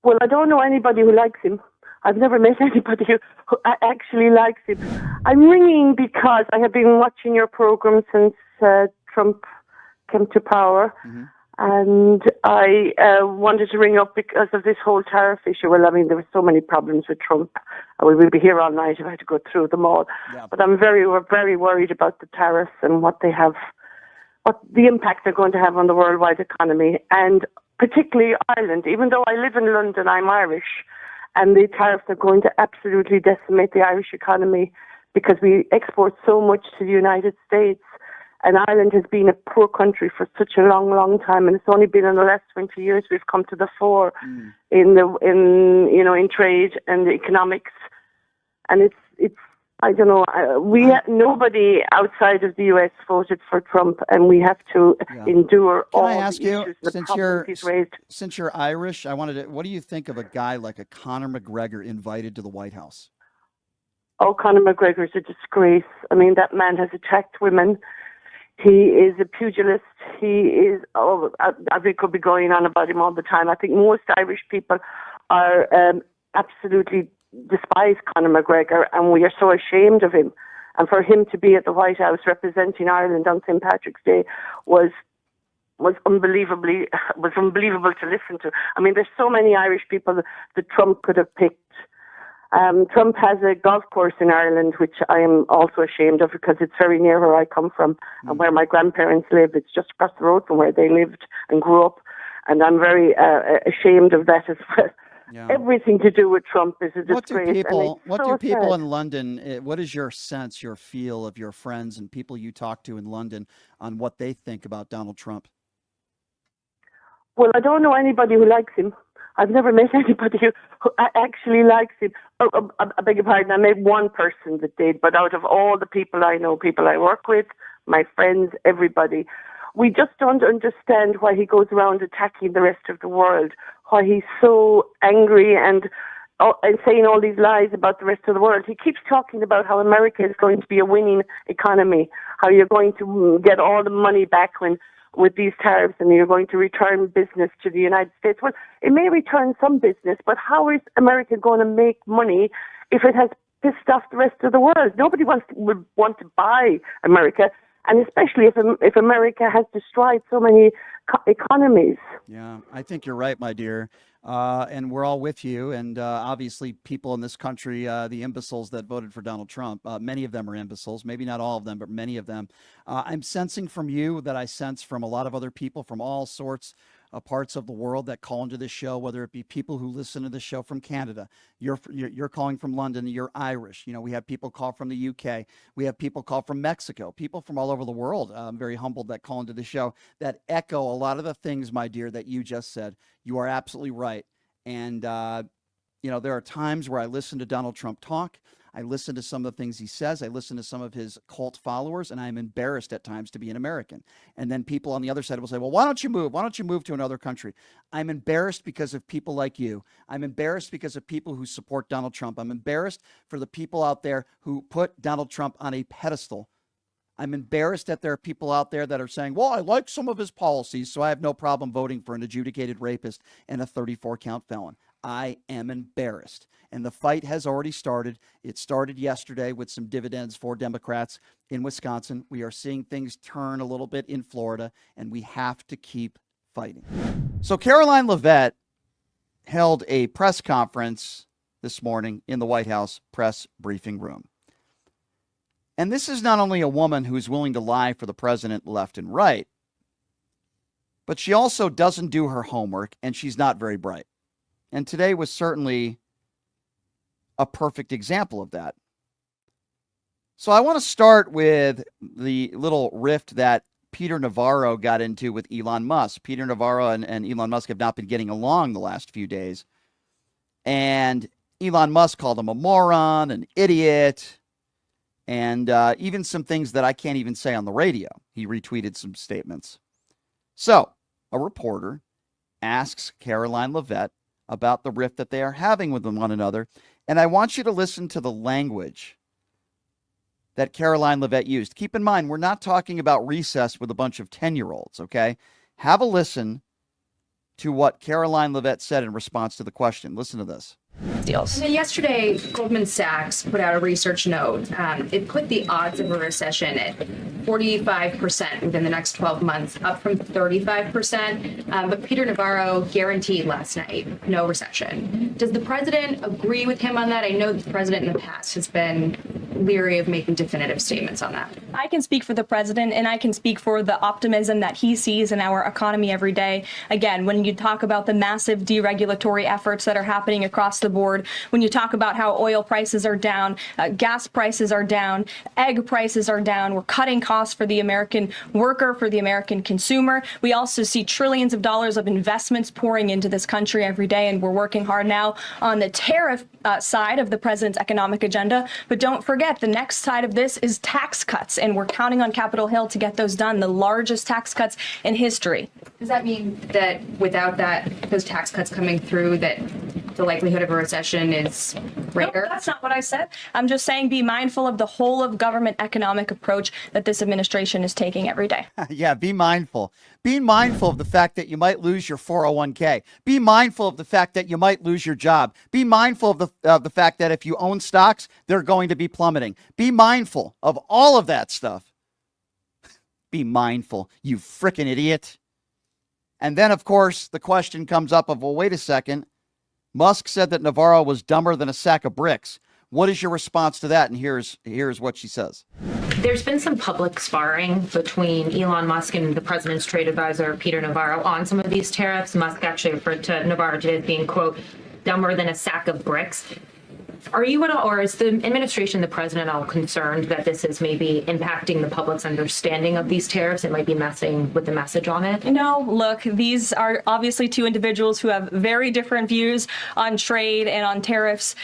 Well, I don't know anybody who likes him. I've never met anybody who actually likes him. I'm ringing because I have been watching your program since Trump came to power. Mm-hmm. And I wanted to ring up because of this whole tariff issue. Well, I mean, there were so many problems with Trump. We will be here all night if I had to go through them all. Yeah. But we're very worried about the tariffs and what the impact they're going to have on the worldwide economy, and particularly Ireland. Even though I live in London, I'm Irish, and the tariffs are going to absolutely decimate the Irish economy because we export so much to the United States. And Ireland has been a poor country for such a long, long time, and it's only been in the last 20 years we've come to the fore in trade and economics. And it's I don't know. Nobody outside of the U.S. voted for Trump, and we have to endure all the issues, the problems he's raised. Since you're Irish, what do you think of a guy like a Conor McGregor invited to the White House? Oh, Conor McGregor is a disgrace. I mean, that man has attacked women. He is a pugilist. I could be going on about him all the time. I think most Irish people are absolutely despise Conor McGregor, and we are so ashamed of him. And for him to be at the White House representing Ireland on St. Patrick's Day was unbelievable to listen to. I mean, there's so many Irish people that Trump could have picked. Trump has a golf course in Ireland, which I am also ashamed of because it's very near where I come from and where my grandparents live. It's just across the road from where they lived and grew up. And I'm very ashamed of that as well. Yeah. Everything to do with Trump is a disgrace. What do people in London, what is your sense, your feel of your friends and people you talk to in London on what they think about Donald Trump? Well, I don't know anybody who likes him. I've never met anybody who actually likes him. I beg your pardon, I met one person that did, but out of all the people I know, people I work with, my friends, everybody, we just don't understand why he goes around attacking the rest of the world, why he's so angry and saying all these lies about the rest of the world. He keeps talking about how America is going to be a winning economy, how you're going to get all the money back with these tariffs and you're going to return business to the United States. Well, it may return some business, but how is America going to make money if it has pissed off the rest of the world? Nobody would want to buy America, and especially if America has destroyed so many economies. Yeah, I think you're right, my dear. And we're all with you. And obviously, people in this country, the imbeciles that voted for Donald Trump, many of them are imbeciles, maybe not all of them, but many of them. I'm sensing from you that I sense from a lot of other people from all sorts of parts of the world that call into this show, whether it be people who listen to this show from Canada, you're calling from London, you're Irish. You know, we have people call from the UK. We have people call from Mexico, people from all over the world. I'm very humbled that call into the show that echo a lot of the things, my dear, that you just said. You are absolutely right. And, there are times where I listen to Donald Trump talk. I listen to some of the things he says. I listen to some of his cult followers, and I'm embarrassed at times to be an American. And then people on the other side will say, well, why don't you move? Why don't you move to another country? I'm embarrassed because of people like you. I'm embarrassed because of people who support Donald Trump. I'm embarrassed for the people out there who put Donald Trump on a pedestal. I'm embarrassed that there are people out there that are saying, well, I like some of his policies, so I have no problem voting for an adjudicated rapist and a 34-count felon. I am embarrassed. And the fight has already started. It started yesterday with some dividends for Democrats in Wisconsin. We are seeing things turn a little bit in Florida, and we have to keep fighting. So Caroline Leavitt held a press conference this morning in the White House press briefing room. And this is not only a woman who is willing to lie for the president left and right, but she also doesn't do her homework, and she's not very bright. And today was certainly a perfect example of that. So I want to start with the little rift that Peter Navarro got into with Elon Musk. Peter Navarro and Elon Musk have not been getting along the last few days. And Elon Musk called him a moron, an idiot, and even some things that I can't even say on the radio. He retweeted some statements. So a reporter asks Caroline Leavitt about the rift that they are having with one another. And I want you to listen to the language that Caroline Leavitt used. Keep in mind, we're not talking about recess with a bunch of 10-year-olds, okay? Have a listen to what Caroline Leavitt said in response to the question. Listen to this. Deals. And then yesterday, Goldman Sachs put out a research note. It put the odds of a recession at 45% within the next 12 months, up from 35%. But Peter Navarro guaranteed last night no recession. Does the president agree with him on that? I know the president in the past has been leery of making definitive statements on that. I can speak for the president, and I can speak for the optimism that he sees in our economy every day. Again, when you talk about the massive deregulatory efforts that are happening across the board, when you talk about how oil prices are down, gas prices are down, egg prices are down, we're cutting costs for the American worker, for the American consumer. We also see trillions of dollars of investments pouring into this country every day, and we're working hard now on the tariff side of the president's economic agenda. But don't forget, the next side of this is tax cuts, and we're counting on Capitol Hill to get those done, the largest tax cuts in history. Does that mean that without those tax cuts coming through, that the likelihood of a recession is greater? No, that's not what I said. I'm just saying be mindful of the whole of government economic approach that this administration is taking every day. Yeah, be mindful. Be mindful of the fact that you might lose your 401k. Be mindful of the fact that you might lose your job. Be mindful of the fact that if you own stocks, they're going to be plummeting. Be mindful of all of that stuff. Be mindful, you frickin' idiot. And then, of course, the question comes up of, well, wait a second. Musk said that Navarro was dumber than a sack of bricks. What is your response to that? And here's what she says. There's been some public sparring between Elon Musk and the president's trade advisor, Peter Navarro, on some of these tariffs. Musk actually referred to Navarro today as being, quote, dumber than a sack of bricks. Are you at all, or is the administration, the president, all concerned that this is maybe impacting the public's understanding of these tariffs? It might be messing with the message on it? No, look, these are obviously two individuals who have very different views on trade and on tariffs.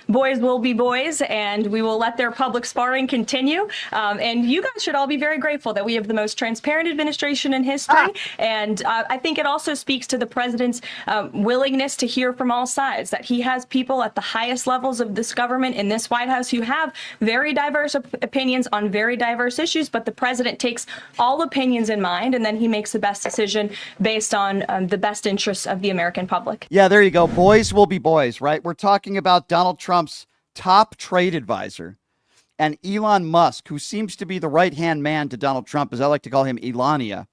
Boys will be boys, and we will let their public sparring continue. And you guys should all be very grateful that we have the most transparent administration in history. And I think it also speaks to the president's willingness to hear from all sides, that he has people at the highest levels of this government in this White House who have very diverse opinions on very diverse issues, but the president takes all opinions in mind, and then he makes the best decision based on the best interests of the American public. Yeah, there you go. Boys will be boys, right? We're talking about Donald Trump's top trade advisor and Elon Musk, who seems to be the right-hand man to Donald Trump, as I like to call him, Elonia,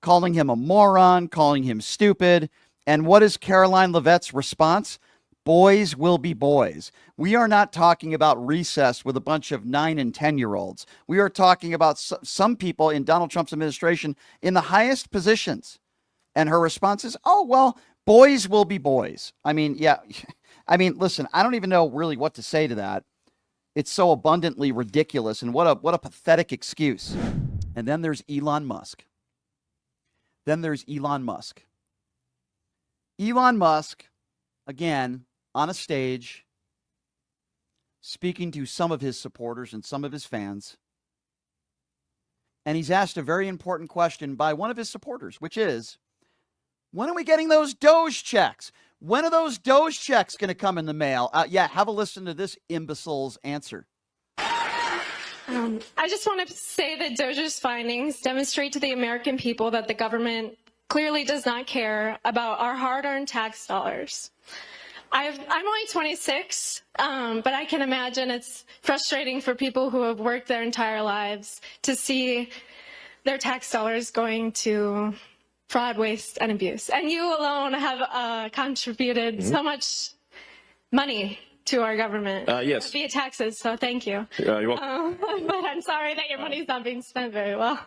calling him a moron, calling him stupid. And what is Caroline Leavitt's response? Boys will be boys. We are not talking about recess with a bunch of 9 and 10-year-olds. We are talking about some people in Donald Trump's administration in the highest positions. And her response is, oh, well, boys will be boys. I mean, yeah. I mean, listen, I don't even know really what to say to that. It's so abundantly ridiculous, and what a pathetic excuse. And then there's Elon Musk. Elon Musk, again, on a stage, speaking to some of his supporters and some of his fans. And he's asked a very important question by one of his supporters, which is, when are we getting those Doge checks? When are those Doge checks going to come in the mail? Yeah, have a listen to this imbecile's answer. I just want to say that Doge's findings demonstrate to the American people that the government clearly does not care about our hard-earned tax dollars. I'm only 26, but I can imagine it's frustrating for people who have worked their entire lives to see their tax dollars going to fraud, waste, and abuse. And you alone have contributed so much money to our government yes. via taxes, so thank you. You're welcome. But I'm sorry that your money's not being spent very well.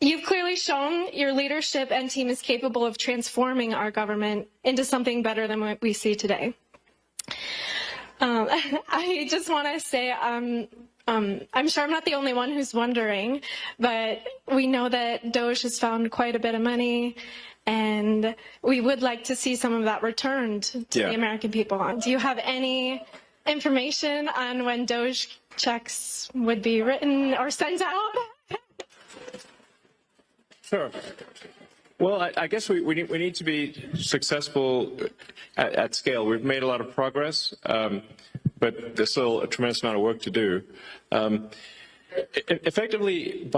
You've clearly shown your leadership and team is capable of transforming our government into something better than what we see today. I just want to say I'm sure I'm not the only one who's wondering, but we know that Doge has found quite a bit of money, and we would like to see some of that returned to the American people. Do you have any information on when Doge checks would be written or sent out? Sure. Well, I guess we need to be successful at scale. We've made a lot of progress, but there's still a tremendous amount of work to do. Effectively,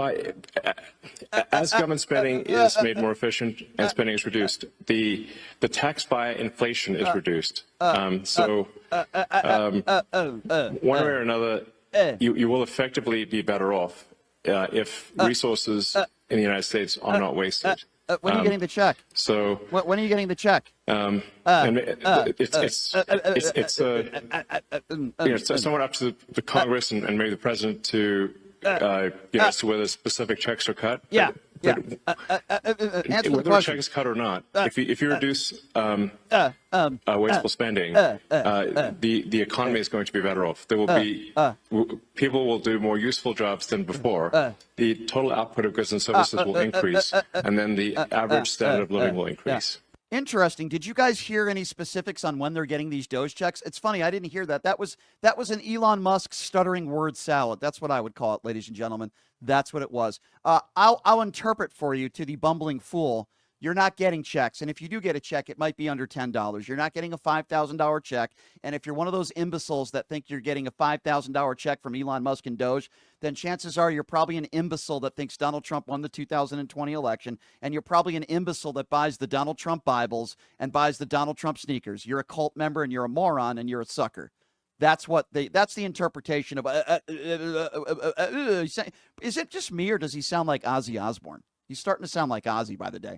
as government spending is made more efficient and spending is reduced, the tax by inflation is reduced. So one way or another, you will effectively be better off if resources in the United States are not wasted. When are you getting the check? So when are you getting the check? and it's somewhat up to the Congress and maybe the president to as to whether specific checks are cut. Yeah. But Answer the whether a question. check is cut or not, if you reduce wasteful spending, the economy is going to be better off. There will be people will do more useful jobs than before. The total output of goods and services will increase, and then the average standard of living will increase. Interesting. Did you guys hear any specifics on when they're getting these Doge checks? It's funny, I didn't hear that. That was an Elon Musk stuttering word salad. That's what I would call it, ladies and gentlemen. That's what it was. I'll interpret for you to the bumbling fool. You're not getting checks. And if you do get a check, it might be under $10. You're not getting a $5,000 check. And if you're one of those imbeciles that think you're getting a $5,000 check from Elon Musk and Doge, then chances are you're probably an imbecile that thinks Donald Trump won the 2020 election. And you're probably an imbecile that buys the Donald Trump Bibles and buys the Donald Trump sneakers. You're a cult member and you're a moron and you're a sucker. That's the interpretation of, is it just me or does he sound like Ozzy Osbourne? He's starting to sound like Ozzy by the day.